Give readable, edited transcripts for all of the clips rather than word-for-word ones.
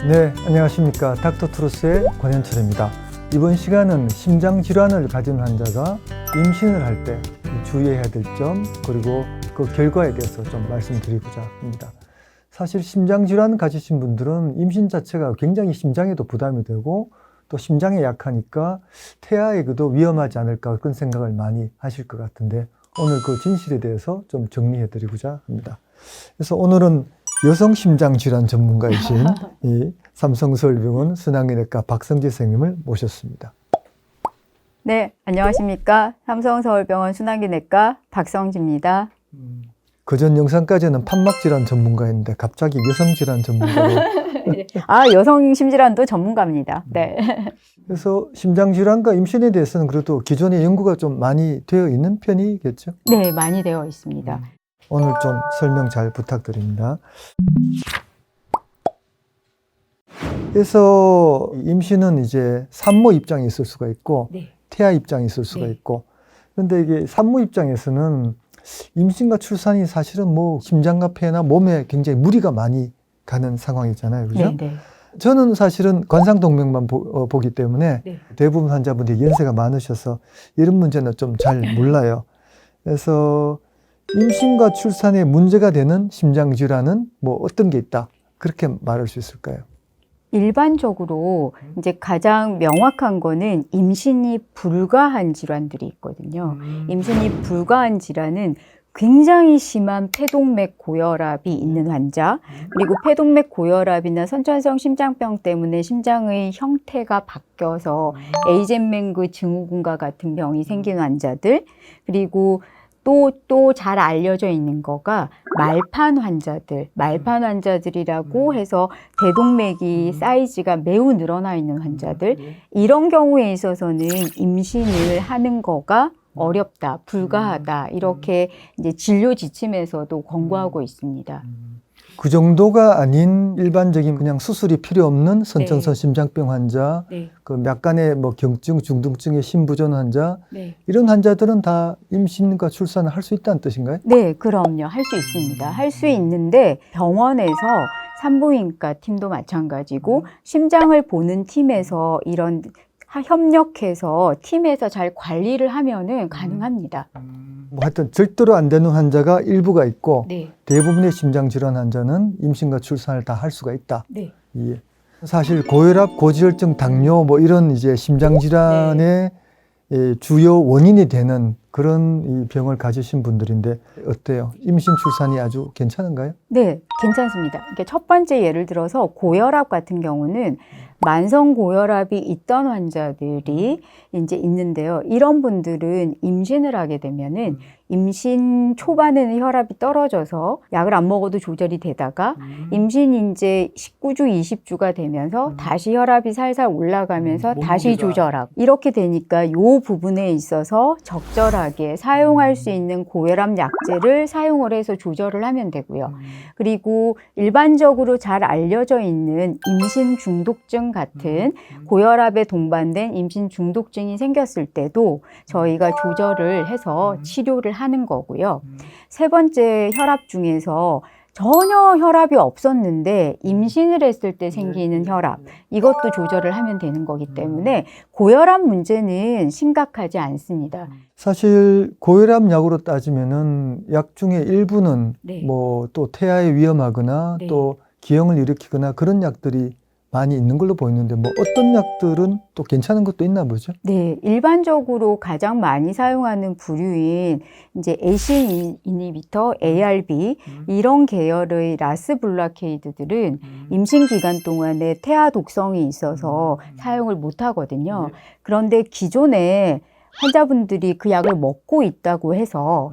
네, 안녕하십니까. 닥터트루스의 권현철입니다. 이번 시간은 심장질환을 가진 환자가 임신을 할 때 주의해야 될 점, 그리고 그 결과에 대해서 좀 말씀드리고자 합니다. 사실 심장질환 가지신 분들은 임신 자체가 굉장히 심장에도 부담이 되고 또 심장에 약하니까 태아에게도 위험하지 않을까 그런 생각을 많이 하실 것 같은데 오늘 그 진실에 대해서 좀 정리해드리고자 합니다. 그래서 오늘은 여성 심장질환 전문가이신 이 삼성서울병원 순환기내과 박성지 선생님을 모셨습니다. 네, 안녕하십니까. 삼성서울병원 순환기내과 박성지입니다. 그전 영상까지는 판막질환 전문가였는데 갑자기 여성질환 전문가로. 여성 심질환도 전문가입니다. 네. 그래서 심장질환과 임신에 대해서는 그래도 기존에 연구가 좀 많이 되어 있는 편이겠죠? 네, 많이 되어 있습니다. 오늘 좀 설명 잘 부탁드립니다. 그래서 임신은 이제 산모 입장에 있을 수가 있고 네. 태아 입장에 있을 수가 네. 있고, 그런데 이게 산모 입장에서는 임신과 출산이 사실은 뭐 심장과 폐나 몸에 굉장히 무리가 많이 가는 상황이잖아요. 그죠? 네, 네. 저는 사실은 관상동맥만 보기 때문에 네. 대부분 환자분들이 연세가 많으셔서 이런 문제는 좀 잘 몰라요. 그래서 임신과 출산에 문제가 되는 심장질환은 뭐 어떤 게 있다, 그렇게 말할 수 있을까요? 일반적으로 이제 가장 명확한 거는 임신이 불가한 질환들이 있거든요. 임신이 불가한 질환은 굉장히 심한 폐동맥 고혈압이 있는 환자, 그리고 폐동맥 고혈압이나 선천성 심장병 때문에 심장의 형태가 바뀌어서 에이젠맹그 증후군과 같은 병이 생긴 환자들, 그리고 또 잘 알려져 있는 거가 말판 환자들이라고 해서 대동맥이 사이즈가 매우 늘어나 있는 환자들, 이런 경우에 있어서는 임신을 하는 거가 어렵다, 불가하다, 이렇게 이제 진료 지침에서도 권고하고 있습니다. 그 정도가 아닌 일반적인 그냥 수술이 필요 없는 선천성 네. 심장병 환자, 네. 그 약간의 뭐 경증, 중등증의 심부전 환자, 네. 이런 환자들은 다 임신과 출산을 할 수 있다는 뜻인가요? 네, 그럼요. 할 수 있습니다. 할 수 있는데 병원에서 산부인과 팀도 마찬가지고 심장을 보는 팀에서 이런 협력해서 팀에서 잘 관리를 하면은 가능합니다. 뭐 하여튼 절대로 안 되는 환자가 일부가 있고 네. 대부분의 심장질환 환자는 임신과 출산을 다 할 수가 있다. 네. 예. 사실 고혈압, 고지혈증, 당뇨 뭐 이런 이제 심장질환의 주요 원인이 되는 그런 이 병을 가지신 분들인데 어때요? 임신 출산이 아주 괜찮은가요? 네, 괜찮습니다. 그러니까 첫 번째 예를 들어서 고혈압 같은 경우는 만성 고혈압이 있던 환자들이 이제 있는데요. 이런 분들은 임신을 하게 되면은 임신 초반에는 혈압이 떨어져서 약을 안 먹어도 조절이 되다가 임신 이제 19주, 20주가 되면서 다시 혈압이 살살 올라가면서 다시 조절하고, 이렇게 되니까 이 부분에 있어서 적절하게 사용할 수 있는 고혈압 약제를 사용을 해서 조절을 하면 되고요. 그리고 일반적으로 잘 알려져 있는 임신 중독증 같은 고혈압에 동반된 임신 중독증이 생겼을 때도 저희가 조절을 해서 치료를 하는 거고요. 세 번째, 혈압 중에서 전혀 혈압이 없었는데 임신을 했을 때 생기는 혈압, 이것도 조절을 하면 되는 거기 때문에 고혈압 문제는 심각하지 않습니다. 사실 고혈압 약으로 따지면은 약 중에 일부는 네. 뭐 또 태아에 위험하거나 네. 또 기형을 일으키거나 그런 약들이 많이 있는 걸로 보이는데 뭐 어떤 약들은 또 괜찮은 것도 있나 보죠? 네, 일반적으로 가장 많이 사용하는 부류인 이제 ACE 이니비터, ARB 이런 계열의 라스 블라케이드들은 임신 기간 동안에 태아 독성이 있어서 사용을 못 하거든요. 그런데 기존에 환자분들이 그 약을 먹고 있다고 해서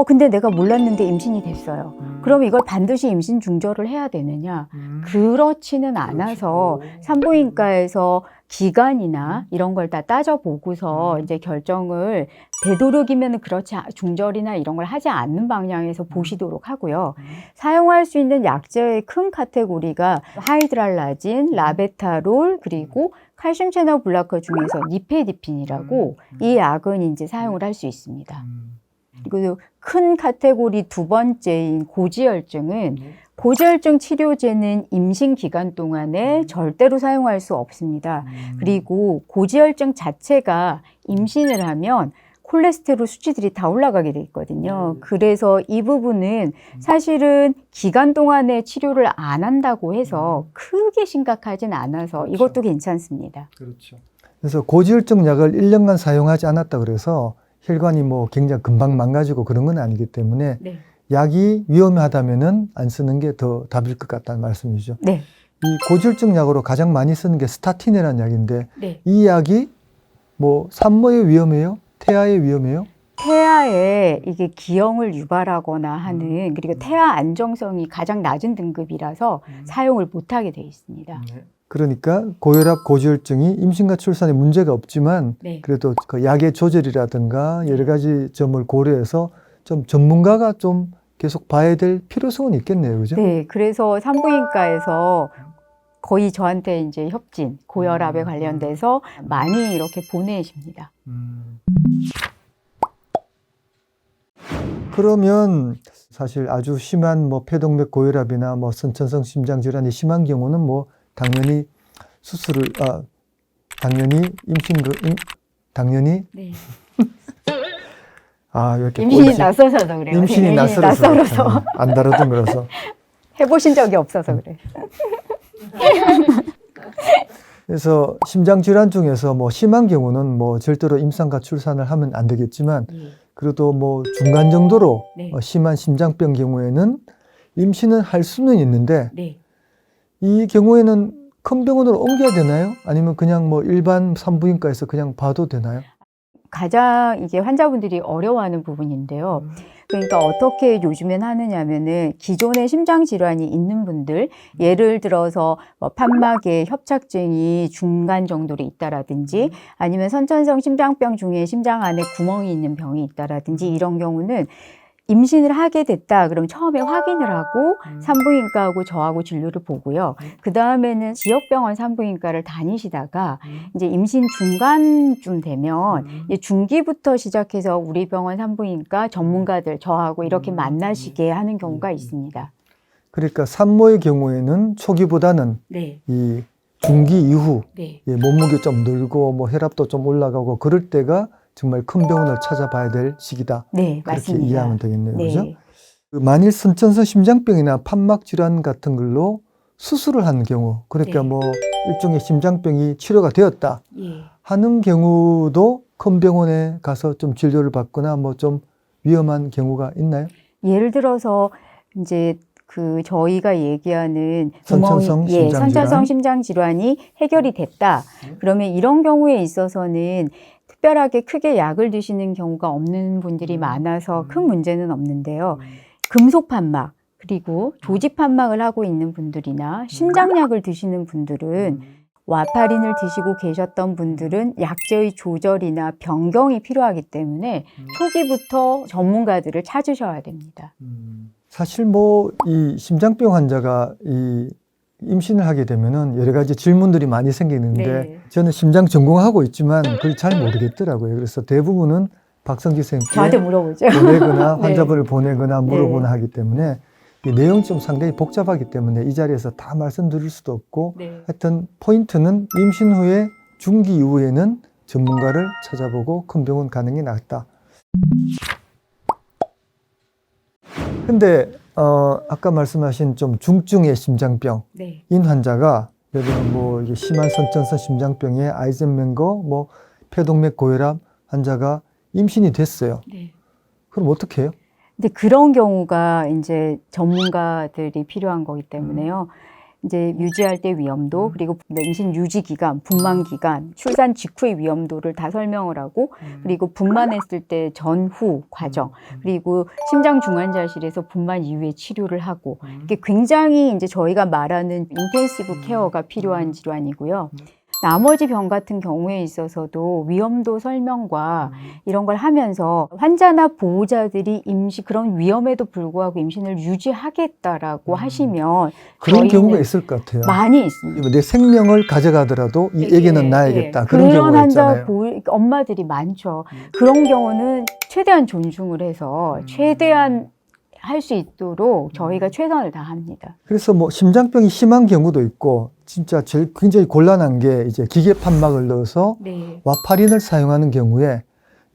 근데 내가 몰랐는데 임신이 됐어요. 그럼 이걸 반드시 임신 중절을 해야 되느냐? 그렇지는 않아서 산부인과에서 기간이나 이런 걸 다 따져보고서 이제 결정을, 되도록이면 그렇지 중절이나 이런 걸 하지 않는 방향에서 보시도록 하고요. 사용할 수 있는 약제의 큰 카테고리가 하이드랄라진, 라베타롤, 그리고 칼슘 채널 블로커 중에서 니페디핀이라고 이 약은 이제 사용을 할 수 있습니다. 그리고 큰 카테고리 두 번째인 고지혈증은 고지혈증 치료제는 임신 기간 동안에 절대로 사용할 수 없습니다. 그리고 고지혈증 자체가 임신을 하면 콜레스테롤 수치들이 다 올라가게 돼 있거든요. 그래서 이 부분은 사실은 기간 동안에 치료를 안 한다고 해서 크게 심각하진 않아서 그렇죠. 이것도 괜찮습니다. 그렇죠. 그래서 고지혈증 약을 1년간 사용하지 않았다 그래서 혈관이 뭐 굉장히 금방 망가지고 그런 건 아니기 때문에 네. 약이 위험하다면은 안 쓰는 게 더 답일 것 같다는 말씀이죠. 네. 이 고지혈증 약으로 가장 많이 쓰는 게 스타틴이라는 약인데 네. 이 약이 뭐 산모에 위험해요? 태아에 위험해요? 태아에 이게 기형을 유발하거나 하는 그리고 태아 안정성이 가장 낮은 등급이라서 사용을 못하게 돼 있습니다. 그러니까 고혈압, 고지혈증이 임신과 출산에 문제가 없지만 네. 그래도 그 약의 조절이라든가 여러 가지 점을 고려해서 좀 전문가가 좀 계속 봐야 될 필요성은 있겠네요, 그죠? 네, 그래서 산부인과에서 거의 저한테 이제 협진, 고혈압에 관련돼서 많이 이렇게 보내십니다. 그러면 사실 아주 심한 뭐 폐동맥 고혈압이나 뭐 선천성 심장 질환이 심한 경우는 뭐 당연히 수술을 당연히 당연히 네. 이렇게 임신이 꼴찌- 낯설어서 그래요. 임신이 낯설어서 그렇구나. 안 다루던 거라서. 해보신 적이 없어서 그래요. 그래서 심장 질환 중에서 뭐 심한 경우는 뭐 절대로 임상과 출산을 하면 안 되겠지만 그래도 뭐 중간 정도로 네. 심한 심장병 경우에는 임신은 할 수는 있는데 네. 이 경우에는 큰 병원으로 옮겨야 되나요? 아니면 그냥 뭐 일반 산부인과에서 그냥 봐도 되나요? 가장 이게 환자분들이 어려워하는 부분인데요. 그러니까 어떻게 요즘엔 하느냐면은 기존에 심장 질환이 있는 분들, 예를 들어서 뭐 판막에 협착증이 중간 정도로 있다라든지 아니면 선천성 심장병 중에 심장 안에 구멍이 있는 병이 있다라든지 이런 경우는 임신을 하게 됐다 그럼 처음에 확인을 하고 산부인과하고 저하고 진료를 보고요. 그 다음에는 지역병원 산부인과를 다니시다가 이제 임신 중간쯤 되면 이제 중기부터 시작해서 우리 병원 산부인과 전문가들 저하고 이렇게 만나시게 하는 경우가 있습니다. 그러니까 산모의 경우에는 초기보다는 네, 이 중기 이후 네, 몸무게 좀 늘고 뭐 혈압도 좀 올라가고 그럴 때가 정말 큰 병원을 찾아봐야 될 시기다. 네, 그렇게 맞습니다. 이해하면 되겠네요. 그죠? 네, 만일 선천성 심장병이나 판막 질환 같은 걸로 수술을 한 경우, 그러니까 네. 뭐 일종의 심장병이 치료가 되었다 예. 하는 경우도 큰 병원에 가서 좀 진료를 받거나 뭐 좀 위험한 경우가 있나요? 예를 들어서 이제 그 저희가 얘기하는 선천성 구멍이 심장 선천성 질환? 심장 질환이 해결이 됐다. 그러면 이런 경우에 있어서는 특별하게 크게 약을 드시는 경우가 없는 분들이 많아서 큰 문제는 없는데요. 금속 판막 그리고 조직 판막을 하고 있는 분들이나 신장약을 드시는 분들은 와파린을 드시고 계셨던 분들은 약제의 조절이나 변경이 필요하기 때문에 초기부터 전문가들을 찾으셔야 됩니다. 사실 뭐 이 심장병 환자가 이 임신을 하게 되면은 여러 가지 질문들이 많이 생기는데 네. 저는 심장 전공하고 있지만 그걸 잘 모르겠더라고요. 그래서 대부분은 박성지 선생님께 저한테 물어보죠. 보내거나 네. 환자분을 보내거나 물어보나 네. 하기 때문에 이 내용이 좀 상당히 복잡하기 때문에 이 자리에서 다 말씀드릴 수도 없고 네. 하여튼 포인트는 임신 후에 중기 이후에는 전문가를 찾아보고 큰 병원 가는 게 낫다. 근데 아까 말씀하신 좀 중증의 심장병인 네. 환자가 예를 들면 뭐 이게 심한 선천성 심장병에 아이젠메거 뭐 폐동맥 고혈압 환자가 임신이 됐어요. 네. 그럼 어떻게 해요? 근데 그런 경우가 이제 전문가들이 필요한 거기 때문에요. 이제 유지할 때 위험도 그리고 임신 유지 기간, 분만 기간, 출산 직후의 위험도를 다 설명을 하고 그리고 분만했을 때 전후 과정 그리고 심장 중환자실에서 분만 이후에 치료를 하고 이게 굉장히 이제 저희가 말하는 인텐시브 케어가 필요한 질환이고요. 나머지 병 같은 경우에 있어서도 위험도 설명과 이런 걸 하면서 환자나 보호자들이 그런 위험에도 불구하고 임신을 유지하겠다라고 하시면 그런 저희는 경우가 있을 것 같아요. 많이 있습니다. 내 생명을 가져가더라도 이 애기는 낳아야겠다. 그런 경우가 있잖아요. 엄마들이 많죠. 그런 경우는 최대한 존중을 해서 최대한 할 수 있도록 저희가 최선을 다합니다. 그래서 뭐 심장병이 심한 경우도 있고 진짜 제일 굉장히 곤란한 게 이제 기계 판막을 넣어서 네. 와파린을 사용하는 경우에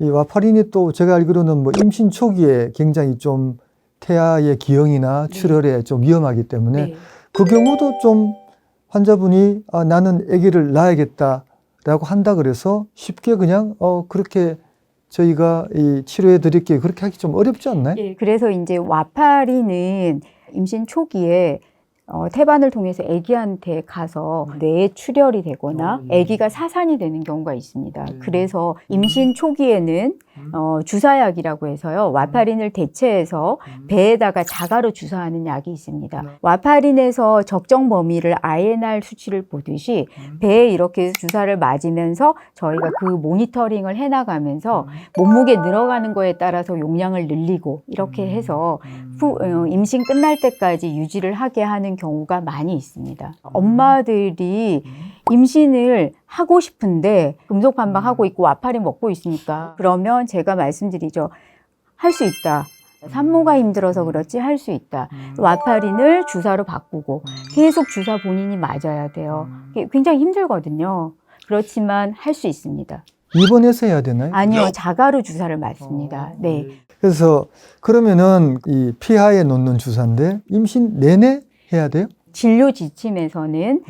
이 와파린이 또 제가 알기로는 뭐 임신 초기에 굉장히 좀 태아의 기형이나 네. 출혈에 좀 위험하기 때문에 네. 그 경우도 좀 환자분이 나는 아기를 낳아야겠다라고 한다 그래서 쉽게 그냥 그렇게 저희가 이 치료해 드릴게요. 그렇게 하기 좀 어렵지 않나요? 예, 그래서 이제 와파린은 임신 초기에 태반을 통해서 아기한테 가서 뇌에 출혈이 되거나 아기가 사산이 되는 경우가 있습니다. 그래서 임신 초기에는 주사약이라고 해서요. 와파린을 대체해서 배에다가 자가로 주사하는 약이 있습니다. 와파린에서 적정 범위를 INR 수치를 보듯이 배에 이렇게 주사를 맞으면서 저희가 그 모니터링을 해나가면서 몸무게 늘어가는 거에 따라서 용량을 늘리고 이렇게 해서 임신 끝날 때까지 유지를 하게 하는 경우가 많이 있습니다. 엄마들이 임신을 하고 싶은데 금속 판막하고 있고 와파린 먹고 있으니까 그러면 제가 말씀드리죠. 할 수 있다. 산모가 힘들어서 그렇지 할 수 있다. 와파린을 주사로 바꾸고 계속 주사 본인이 맞아야 돼요. 굉장히 힘들거든요. 그렇지만 할 수 있습니다. 입원해서 해야 되나요? 아니요, 자가로 주사를 맞습니다. 네. 그래서 그러면은 이 피하에 놓는 주사인데 임신 내내 해야 돼요? 진료 지침에서는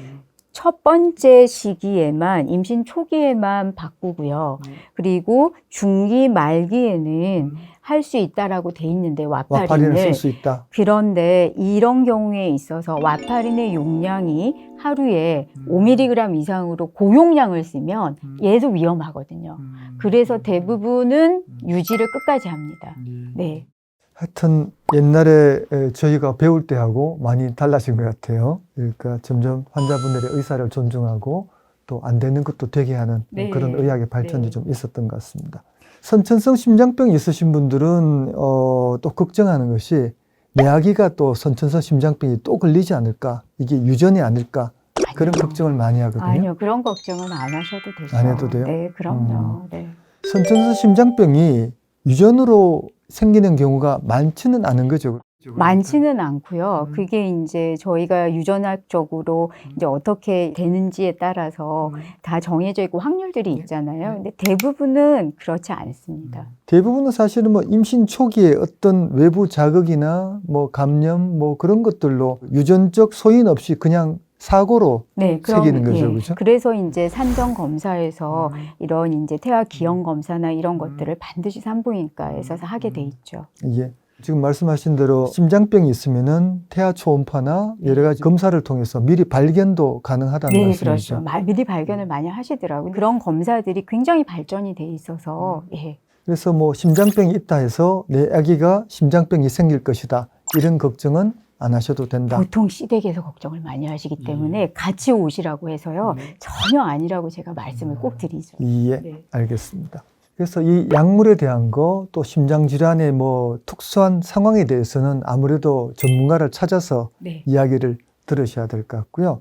첫 번째 시기에만 임신 초기에만 바꾸고요. 그리고 중기 말기에는 할 수 있다라고 돼 있는데 와파린을 와파린을 쓸 수 있다. 그런데 이런 경우에 있어서 와파린의 용량이 하루에 5mg 이상으로 고용량을 쓰면 얘도 위험하거든요. 그래서 대부분은 유지를 끝까지 합니다. 네. 하여튼 옛날에 저희가 배울 때하고 많이 달라진 것 같아요. 그러니까 점점 환자분들의 의사를 존중하고 또 안 되는 것도 되게 하는 네. 그런 의학의 발전이 네. 좀 있었던 것 같습니다. 선천성 심장병이 있으신 분들은 또 걱정하는 것이 내 아기가 또 선천성 심장병이 또 걸리지 않을까, 이게 유전이 아닐까 그런 걱정을 많이 하거든요. 아니요, 그런 걱정은 안 하셔도 되죠. 안 해도 돼요? 네, 그럼요. 네. 선천성 심장병이 유전으로 생기는 경우가 많지는 않은 거죠. 많지는 않고요. 그게 이제 저희가 유전학적으로 이제 어떻게 되는지에 따라서 다 정해져 있고 확률들이 있잖아요. 근데 대부분은 그렇지 않습니다. 대부분은 사실은 뭐 임신 초기에 어떤 외부 자극이나 뭐 감염 뭐 그런 것들로 유전적 소인 없이 그냥 사고로 네, 새기는 거죠, 예. 그렇죠? 그래서 이제 산정 검사에서 이런 이제 태아 기형 검사나 이런 것들을 반드시 산부인과에서 하게 돼 있죠. 예. 지금 말씀하신 대로 심장병이 있으면은 태아 초음파나 여러 가지 검사를 통해서 미리 발견도 가능하다는 네, 말씀이죠. 그렇죠. 미리 발견을 많이 하시더라고요. 그런 검사들이 굉장히 발전이 돼 있어서 예. 그래서 뭐 심장병이 있다 해서 내 아기가 심장병이 생길 것이다, 이런 걱정은 안 하셔도 된다. 보통 시댁에서 걱정을 많이 하시기 때문에 같이 오시라고 해서요. 전혀 아니라고 제가 말씀을 꼭 드리죠. 예, 네. 알겠습니다. 그래서 이 약물에 대한 거, 또 심장질환의 뭐 특수한 상황에 대해서는 아무래도 전문가를 찾아서 네. 이야기를 들으셔야 될 것 같고요.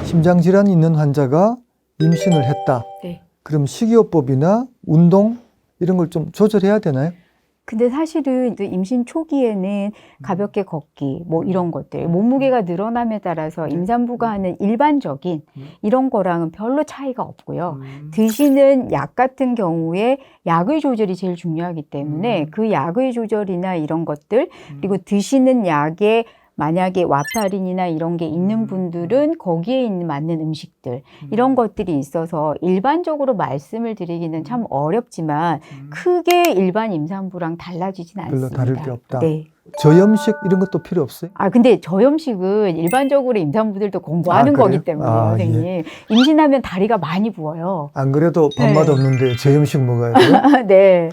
심장질환이 있는 환자가 임신을 했다. 네. 그럼 식이요법이나 운동 이런 걸 좀 조절해야 되나요? 근데 사실은 임신 초기에는 가볍게 걷기, 뭐 이런 것들, 몸무게가 늘어남에 따라서 임산부가 하는 일반적인 이런 거랑은 별로 차이가 없고요. 드시는 약 같은 경우에 약의 조절이 제일 중요하기 때문에 그 약의 조절이나 이런 것들, 그리고 드시는 약에 만약에 와파린이나 이런 게 있는 분들은 거기에 있는 맞는 음식들 이런 것들이 있어서 일반적으로 말씀을 드리기는 참 어렵지만 크게 일반 임산부랑 달라지진 별로 않습니다. 다를 게 없다. 네. 저염식 이런 것도 필요 없어요? 근데 저염식은 일반적으로 임산부들도 공부하는 그래요? 거기 때문에 선생님 예. 임신하면 다리가 많이 부어요. 안 그래도 밥맛 네. 없는데 저염식 먹어야 돼요? 네.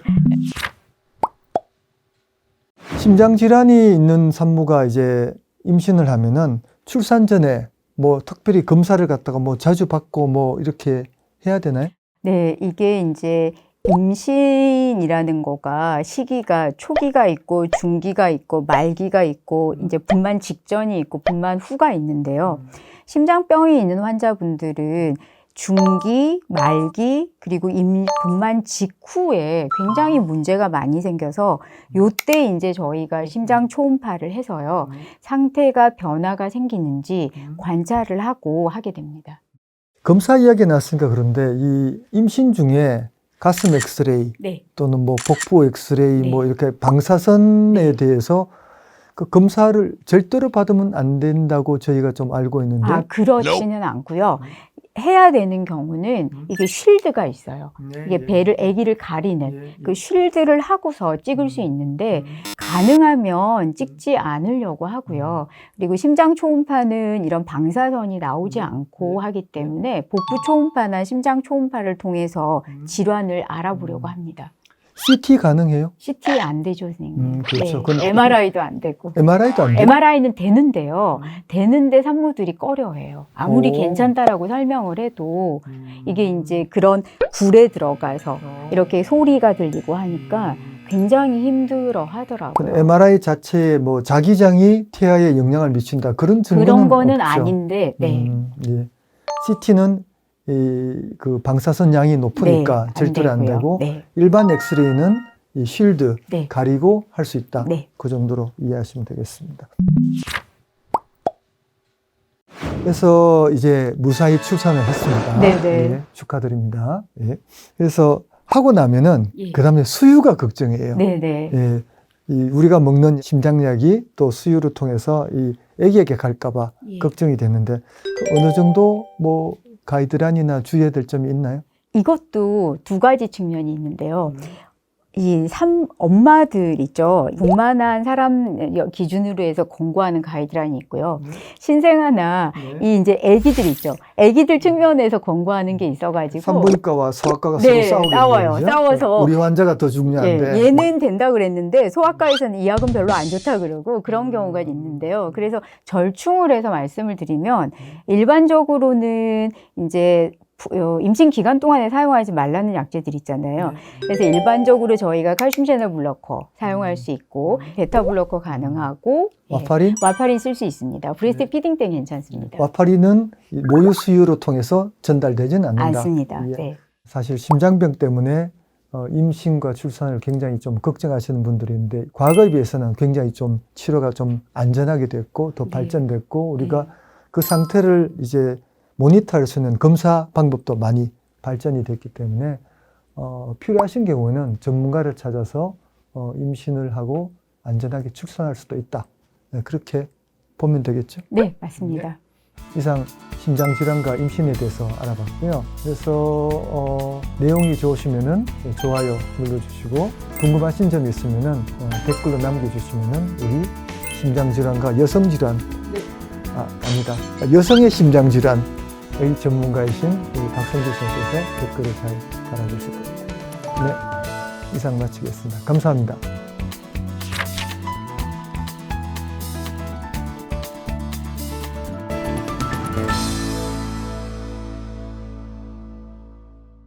심장질환이 있는 산모가 이제 임신을 하면은 출산 전에 뭐 특별히 검사를 갖다가 뭐 자주 받고 뭐 이렇게 해야 되나요? 네, 이게 이제 임신이라는 거가 시기가 초기가 있고 중기가 있고 말기가 있고 이제 분만 직전이 있고 분만 후가 있는데요. 심장병이 있는 환자분들은 중기, 말기, 그리고 분만 직후에 굉장히 문제가 많이 생겨서 요때 이제 저희가 심장 초음파를 해서요. 상태가 변화가 생기는지 관찰을 하고 하게 됩니다. 검사 이야기 나왔으니까 그런데 이 임신 중에 가슴 엑스레이 네. 또는 뭐 복부 엑스레이 네. 뭐 이렇게 방사선에 대해서 그 검사를 절대로 받으면 안 된다고 저희가 좀 알고 있는데 아, 그렇지는 않고요. 해야 되는 경우는 이게 쉴드가 있어요. 이게 배를, 아기를 가리는 그 쉴드를 하고서 찍을 수 있는데 가능하면 찍지 않으려고 하고요. 그리고 심장 초음파는 이런 방사선이 나오지 않고 하기 때문에 복부 초음파나 심장 초음파를 통해서 질환을 알아보려고 합니다. CT 가능해요? CT 안 되죠, 선생님. 그렇죠. 네. MRI도 안 되고. MRI도 안 돼요? MRI는 되는데요. 되는데 산모들이 꺼려해요. 아무리 오. 괜찮다라고 설명을 해도 이게 이제 그런 굴에 들어가서 이렇게 소리가 들리고 하니까 굉장히 힘들어 하더라고요. MRI 자체에 뭐 자기장이 태아에 영향을 미친다 그런 증거는 그런 거는 없죠. 아닌데, 네. 예. CT는 그 방사선 양이 높으니까 네, 절대로 안 되고요. 되고 네. 일반 엑스레이는 이 쉴드 네. 가리고 할 수 있다. 네. 그 정도로 이해하시면 되겠습니다. 그래서 이제 무사히 출산을 했습니다. 네, 네. 예, 축하드립니다. 예. 그래서 하고 나면은 예. 그다음에 수유가 걱정이에요. 네네. 예. 우리가 먹는 심장약이 또 수유를 통해서 이 아기에게 갈까봐 예. 걱정이 되는데 어느 정도 뭐 가이드라인이나 주의해야 될 점이 있나요? 이것도 두 가지 측면이 있는데요. 엄마들 있죠. 동만한 사람 기준으로 해서 권고하는 가이드라인이 있고요. 신생아나 이 이제 아기들 있죠. 아기들 측면에서 권고하는 게 있어가지고. 산부인과와 소아과가 네, 서로 싸우게 싸워요. 되는 거죠? 싸워서. 우리 환자가 더 중요한데. 네, 얘는 된다 그랬는데 소아과에서는 이 약은 별로 안 좋다 그러고 그런 경우가 있는데요. 그래서 절충을 해서 말씀을 드리면 일반적으로는 이제 임신 기간 동안에 사용하지 말라는 약제들 있잖아요. 그래서 일반적으로 저희가 칼슘 채널 블러커 사용할 수 있고 베타 블러커 가능하고 와파린? 와파린 쓸 수 있습니다. 브레스트 피딩 때 괜찮습니다. 와파린은 모유 수유로 통해서 전달되지는 않는다. 않습니다. 예. 네. 사실 심장병 때문에 임신과 출산을 굉장히 좀 걱정하시는 분들이 있는데 과거에 비해서는 굉장히 좀 치료가 좀 안전하게 됐고 더 발전됐고 우리가 그 상태를 이제 모니터할 수 있는 검사 방법도 많이 발전이 됐기 때문에 필요하신 경우는 전문가를 찾아서 임신을 하고 안전하게 출산할 수도 있다. 네, 그렇게 보면 되겠죠? 네, 맞습니다. 이상 심장질환과 임신에 대해서 알아봤고요. 그래서 내용이 좋으시면은 좋아요 눌러주시고 궁금하신 점이 있으면은 댓글로 남겨주시면은 우리 심장질환과 여성질환 아니다 여성의 심장질환의 전문가이신 우리 박성주 선생님께서 댓글을 잘 달아주실 겁니다. 네, 이상 마치겠습니다. 감사합니다.